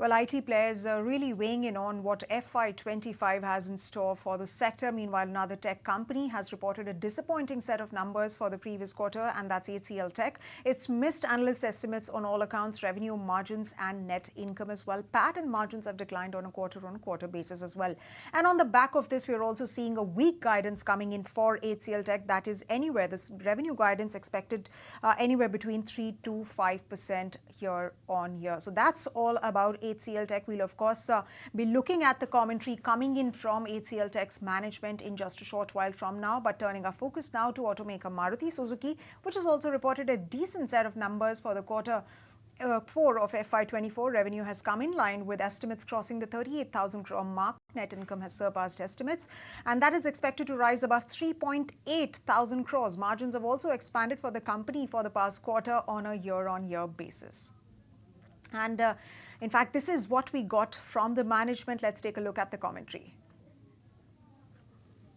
Well, IT players are really weighing in on what FY25 has in store for the sector. Meanwhile, another tech company has reported a disappointing set of numbers for the previous quarter, and that's HCLTech. It's missed analyst estimates on all accounts, revenue, margins, and net income as well. PAT and margins have declined on a quarter-on-quarter basis as well. And on the back of this, we're also seeing a weak guidance coming in for HCLTech. That is anywhere, this revenue guidance expected anywhere between 3 to 5% year on year. So that's all about HCLTech. We'll, of course, be looking at the commentary coming in from HCLTech's management in just a short while from now. But turning our focus now to automaker Maruti Suzuki, which has also reported a decent set of numbers for the quarter. 4 of FY24 revenue has come in line with estimates crossing the 38,000 crore mark. Net income has surpassed estimates, and that is expected to rise above 3.8 thousand crores. Margins have also expanded for the company for the past quarter on a year-on-year basis. And in fact, this is what we got from the management. Let's take a look at the commentary.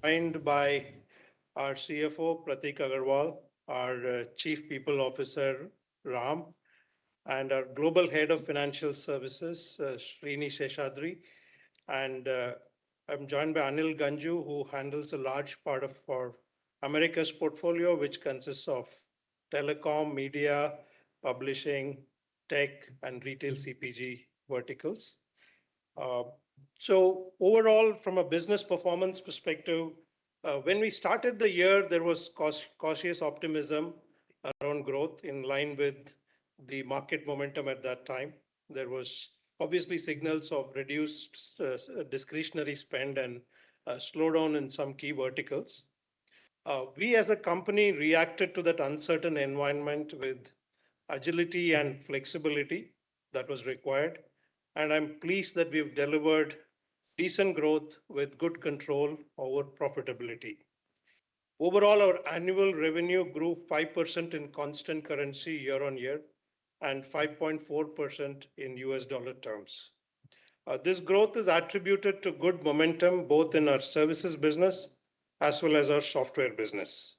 Joined by our CFO, Pratik Agarwal, our Chief People Officer, Ram, and our Global Head of Financial Services, Srini Seshadri. And I'm joined by Anil Ganju, who handles a large part of our Americas portfolio, which consists of telecom, media, publishing, tech, and retail CPG verticals. So overall, from a business performance perspective, when we started the year, there was cautious optimism around growth in line with the market momentum at that time. There was obviously signals of reduced discretionary spend and slowdown in some key verticals. We as a company reacted to that uncertain environment with agility and flexibility that was required. And I'm pleased that we've delivered decent growth with good control over profitability. Overall, our annual revenue grew 5% in constant currency year on year and 5.4% in US dollar terms. This growth is attributed to good momentum both in our services business as well as our software business.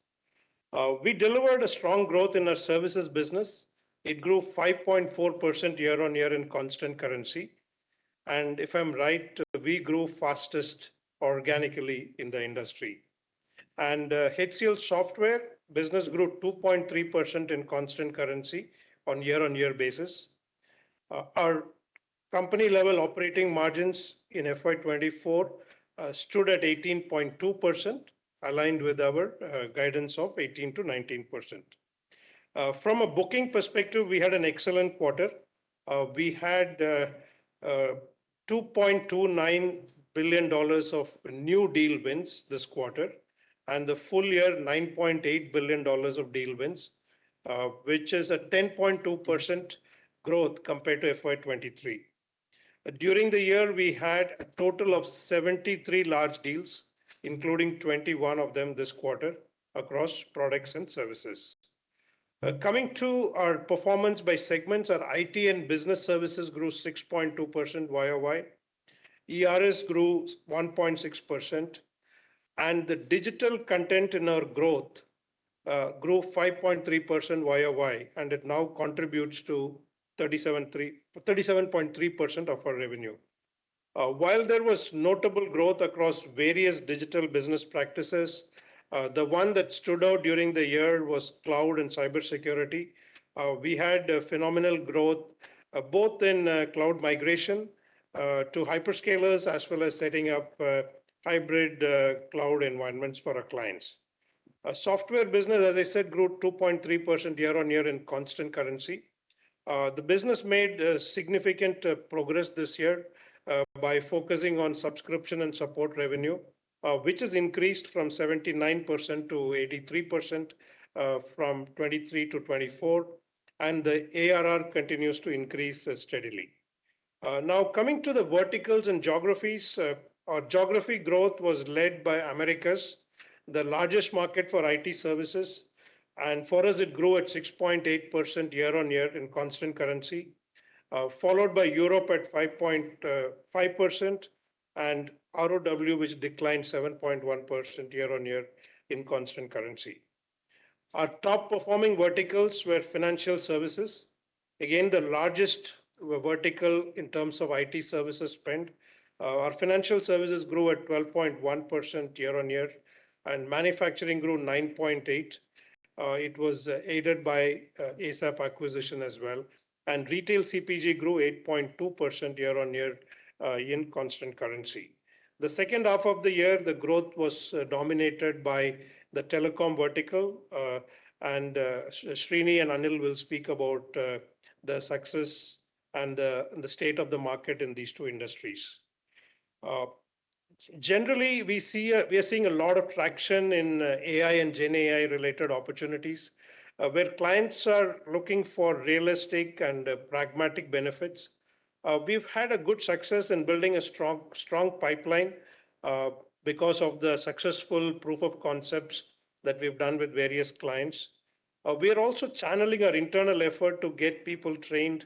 We delivered a strong growth in our services business. It grew 5.4% year on year in constant currency. And if I'm right, we grew fastest organically in the industry. And HCL software business grew 2.3% in constant currency on year basis. Our company level operating margins in FY24 stood at 18.2%, aligned with our guidance of 18 to 19%. From a booking perspective, we had an excellent quarter. We had $2.29 billion of new deal wins this quarter, and the full year $9.8 billion of deal wins, which is a 10.2% growth compared to FY23. During the year, we had a total of 73 large deals, including 21 of them this quarter across products and services. Coming to our performance by segments, our IT and business services grew 6.2% YOY. ERS grew 1.6%. And the digital content in our growth grew 5.3% YOY, and it now contributes to 37.3% of our revenue. While there was notable growth across various digital business practices, the one that stood out during the year was cloud and cybersecurity. We had phenomenal growth both in cloud migration to hyperscalers as well as setting up hybrid cloud environments for our clients. Software business, as I said, grew 2.3% year on year in constant currency. The business made significant progress this year by focusing on subscription and support revenue, which has increased from 79% to 83% from 23 to 24, and the ARR continues to increase steadily. Now, coming to the verticals and geographies, our geography growth was led by Americas, the largest market for IT services, and for us, it grew at 6.8% year on year in constant currency, followed by Europe at 5.5%, and ROW, which declined 7.1% year on year in constant currency. Our top performing verticals were financial services, again, the largest vertical in terms of IT services spend. Our financial services grew at 12.1% year on year, and manufacturing grew 9.8. It was aided by ASAP acquisition as well. And retail CPG grew 8.2% year on year in constant currency. The second half of the year, the growth was dominated by the telecom vertical. And Srini and Anil will speak about the success and the state of the market in these two industries. Uh, Generally, we are seeing a lot of traction in AI and Gen AI related opportunities, where clients are looking for realistic and pragmatic benefits. We've had a good success in building a strong pipeline uh, because of the successful proof of concepts that we've done with various clients. We are also channeling our internal effort to get people trained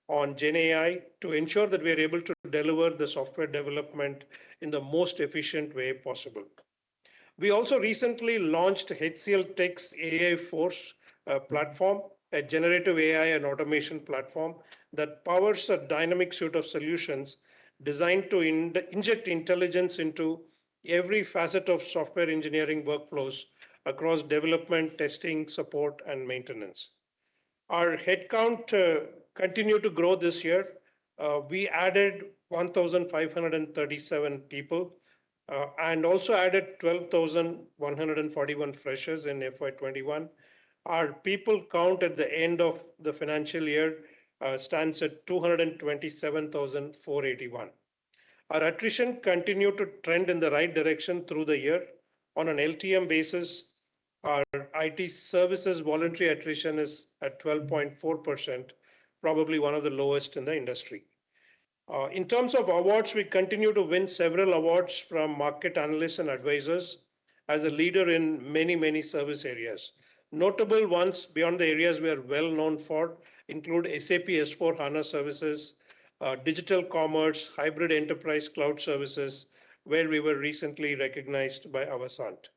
on Gen AI to ensure that we are able to deliver the software development in the most efficient way possible. We also recently launched HCLTech's AI Force platform, a generative AI and automation platform that powers a dynamic suite of solutions designed to inject intelligence into every facet of software engineering workflows across development, testing, support, and maintenance. Our headcount continued to grow this year. We added 1,537 people and also added 12,141 freshers in FY21. Our people count at the end of the financial year stands at 227,481. Our attrition continued to trend in the right direction through the year. On an LTM basis, our IT services voluntary attrition is at 12.4%, probably one of the lowest in the industry. In terms of awards, we continue to win several awards from market analysts and advisors as a leader in many service areas. Notable ones beyond the areas we are well known for include SAP S4 HANA services, digital commerce, hybrid enterprise cloud services, where we were recently recognized by Avasant.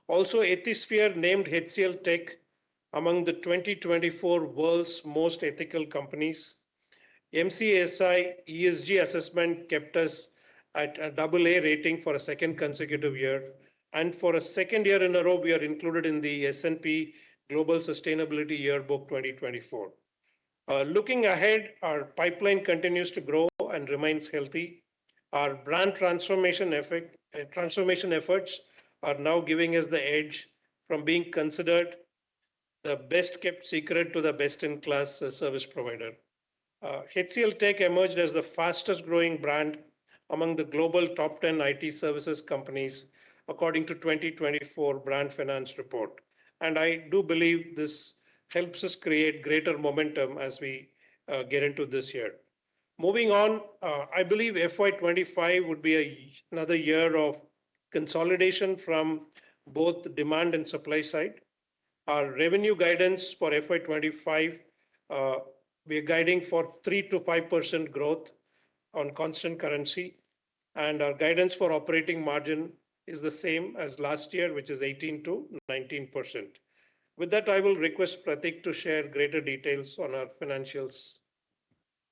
Also, Ethisphere named HCLTech among the 2024 world's most ethical companies. MCSI ESG assessment kept us at a AA rating for a second consecutive year. And for a second year in a row, we are included in the S&P Global Sustainability Yearbook 2024. Looking ahead, our pipeline continues to grow and remains healthy. Our brand transformation efforts are now giving us the edge from being considered the best kept secret to the best in class service provider. HCLTech emerged as the fastest growing brand among the global top 10 IT services companies, according to 2024 Brand Finance report. And I do believe this helps us create greater momentum as we get into this year. Moving on, I believe FY25 would be another year of consolidation from both demand and supply side. Our revenue guidance for FY25, we are guiding for 3 to 5% growth on constant currency. And our guidance for operating margin is the same as last year, which is 18 to 19%. With that, I will request Pratik to share greater details on our financials.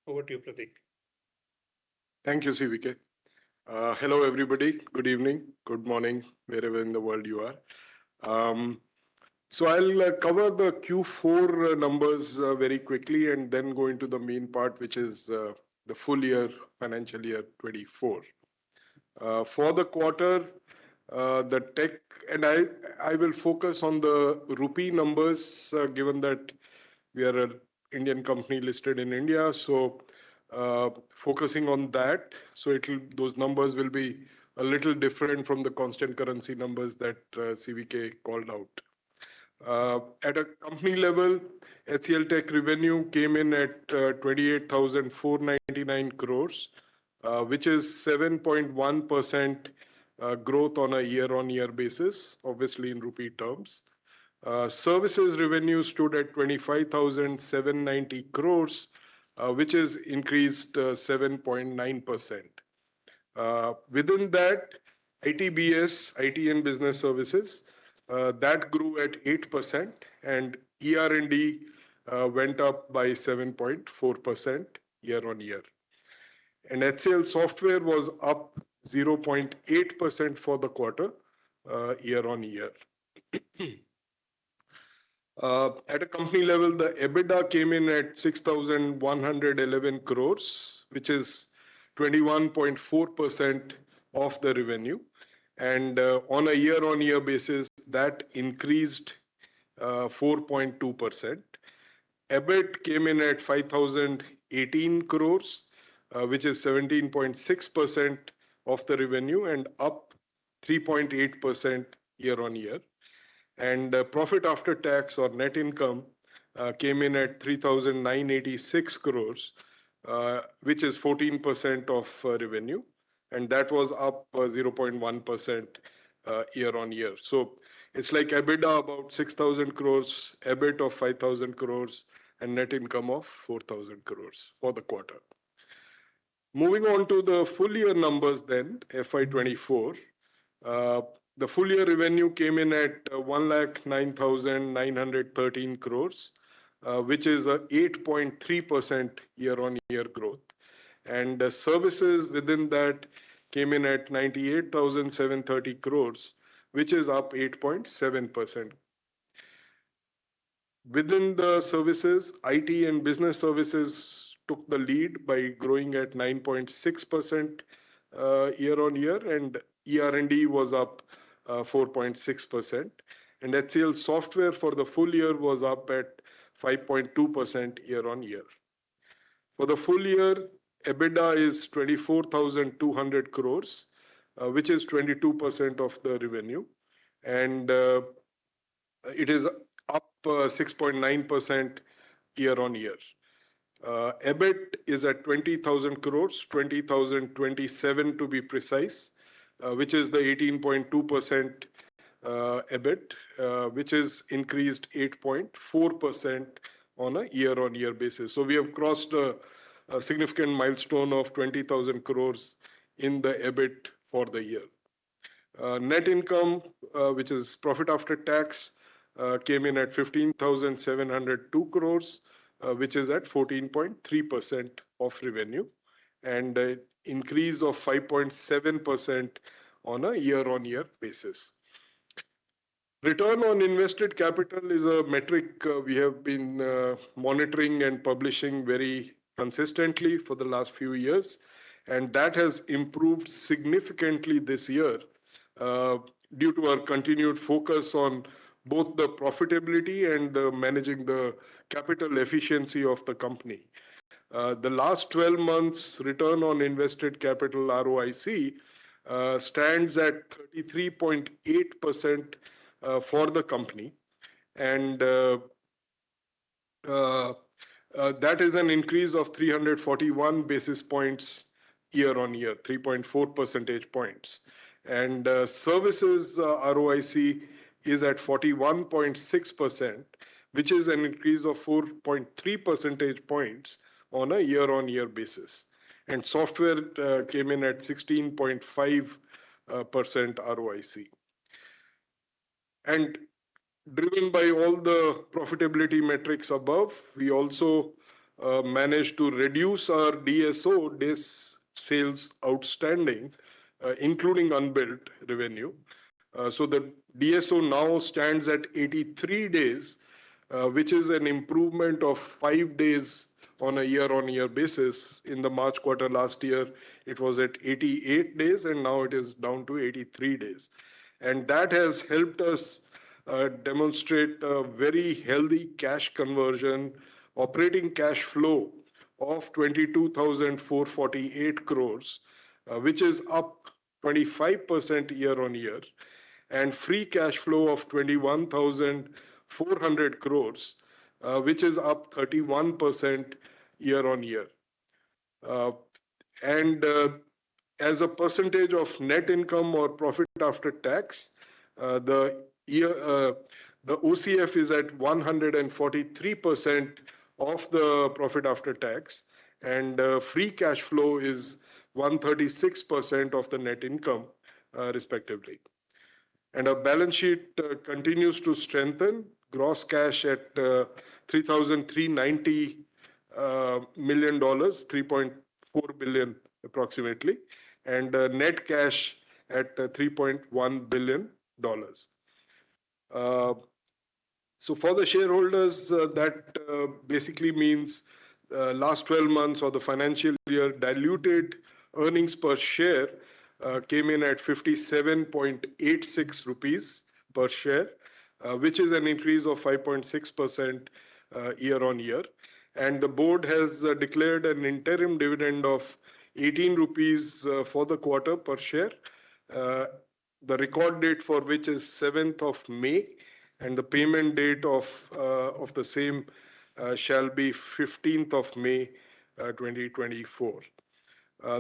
Over to you, Pratik. Thank you, CVK. Hello, everybody. Good evening, good morning, wherever in the world you are. So I'll cover the Q4 numbers very quickly and then go into the main part, which is the full year, financial year 24. For the quarter, the tech, and I will focus on the rupee numbers, given that we are an Indian company listed in India. So focusing on that, so those numbers will be a little different from the constant currency numbers that CVK called out. At a company level, HCLTech revenue came in at 28,499 crores, which is 7.1% growth on a year-on-year basis, obviously in rupee terms. Services revenue stood at 25,790 crores, which is increased 7.9%. Within that, ITBS, IT and Business Services, that grew at 8%, and ER&D went up by 7.4%. year-on-year. And HCL Software was up 0.8% for the quarter, year-on-year. At a company level, the EBITDA came in at 6,111 crores, which is 21.4% of the revenue. And on a year-on-year basis, that increased 4.2%. EBIT came in at 5,018 crores, which is 17.6% of the revenue and up 3.8% year-on-year. And profit after tax or net income came in at 3,986 crores, which is 14% of revenue. And that was up 0.1% year-on-year. So it's like EBITDA about 6,000 crores, EBIT of 5,000 crores, and net income of 4,000 crores for the quarter. Moving on to the full year numbers then, FY24. The full year revenue came in at 1,09,913 crores, which is a 8.3% year-on-year growth. And services within that came in at 98,730 crores, which is up 8.7%. Within the services, IT and business services took the lead by growing at 9.6% year-on-year, and ER&D was up 4.6%. And HCL Software for the full year was up at 5.2% year-on-year. For the full year, EBITDA is 24,200 crores, which is 22% of the revenue. And it is up 6.9% year-on-year. EBIT is at 20,000 crores, 20,027 to be precise, which is the 18.2% EBIT, which is increased 8.4% on a year-on-year basis. So we have crossed a significant milestone of 20,000 crores in the EBIT for the year. Net income, which is profit after tax, came in at 15,702 crores, which is at 14.3% of revenue, and an increase of 5.7% on a year-on-year basis. Return on invested capital is a metric we have been monitoring and publishing very consistently for the last few years, and that has improved significantly this year due to our continued focus on both the profitability and managing the capital efficiency of the company. The last 12 months return on invested capital, ROIC, stands at 33.8% for the company. And that is an increase of 341 basis points year-on-year, 3.4 percentage points. And services ROIC is at 41.6%, which is an increase of 4.3 percentage points on a year-on-year basis. And software came in at 16.5% ROIC. And driven by all the profitability metrics above, we also managed to reduce our DSO, days sales outstanding, including unbilled revenue. So the DSO now stands at 83 days, which is an improvement of 5 days on a year-on-year basis. In the March quarter last year, it was at 88 days, and now it is down to 83 days. And that has helped us demonstrate a very healthy cash conversion, operating cash flow of 22,448 crores, which is up 25% year-on-year, and free cash flow of 21,400 crores, which is up 31% year-on-year. And as a percentage of net income or profit after tax, the OCF is at 143% of the profit after tax, and free cash flow is 136% of the net income, respectively. And our balance sheet continues to strengthen. Gross cash at 3,390 million, $3.4 billion approximately, and net cash at $3.1 billion. So for the shareholders, that basically means last 12 months or the financial year diluted earnings per share came in at 57.86 rupees per share, which is an increase of 5.6% year on year. And the board has declared an interim dividend of 18 rupees for the quarter per share, the record date for which is 7th of May, and the payment date of the same shall be 15th of May 2024.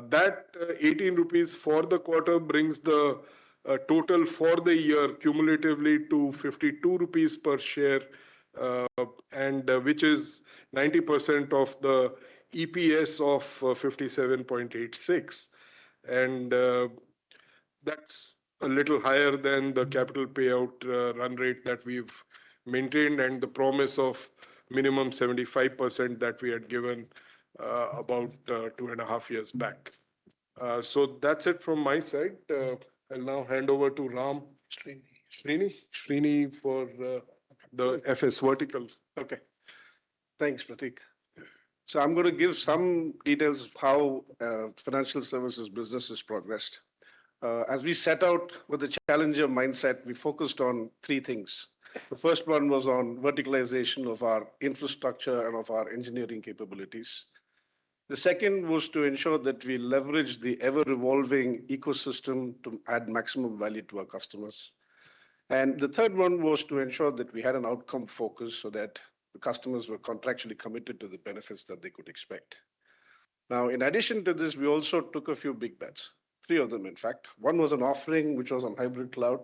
That 18 rupees for the quarter brings the total for the year cumulatively to 52 rupees per share, and which is 90% of the EPS of 57.86. And that's a little higher than the capital payout run rate that we've maintained and the promise of minimum 75% that we had given about 2.5 years back. So that's it from my side. I'll now hand over to Ram Srini for the FS vertical. Okay. Thanks, Prateek. So I'm going to give some details of how financial services business has progressed. As we set out with the challenger mindset, we focused on three things. The first one was on verticalization of our infrastructure and of our engineering capabilities. The second was to ensure that we leverage the ever-evolving ecosystem to add maximum value to our customers. And the third one was to ensure that we had an outcome focus so that the customers were contractually committed to the benefits that they could expect. Now, in addition to this, we also took a few big bets, 3 of them, in fact. One was an offering which was on hybrid cloud.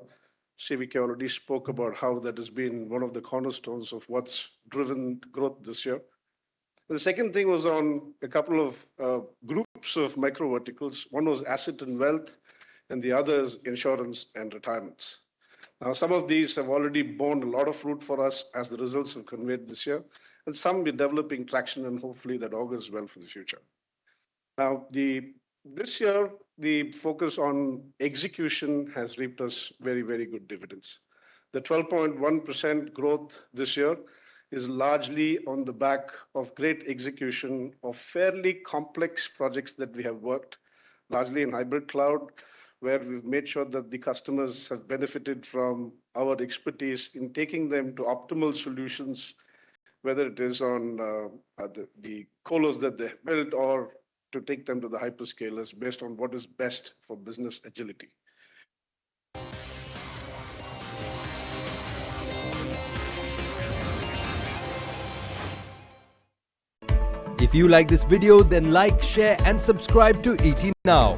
CVK already spoke about how that has been one of the cornerstones of what's driven growth this year. The second thing was on a couple of groups of micro verticals. One was asset and wealth, and the other is insurance and retirements. Now, some of these have already borne a lot of fruit for us as the results have conveyed this year, and some we're developing traction, and hopefully that augurs well for the future. Now, this year, the focus on execution has reaped us very, very good dividends. The 12.1% growth this year is largely on the back of great execution of fairly complex projects that we have worked, largely in hybrid cloud, where we've made sure that the customers have benefited from our expertise in taking them to optimal solutions, whether it is on the colos that they've built or to take them to the hyperscalers based on what is best for business agility. If you like this video, then like, share and subscribe to ET Now.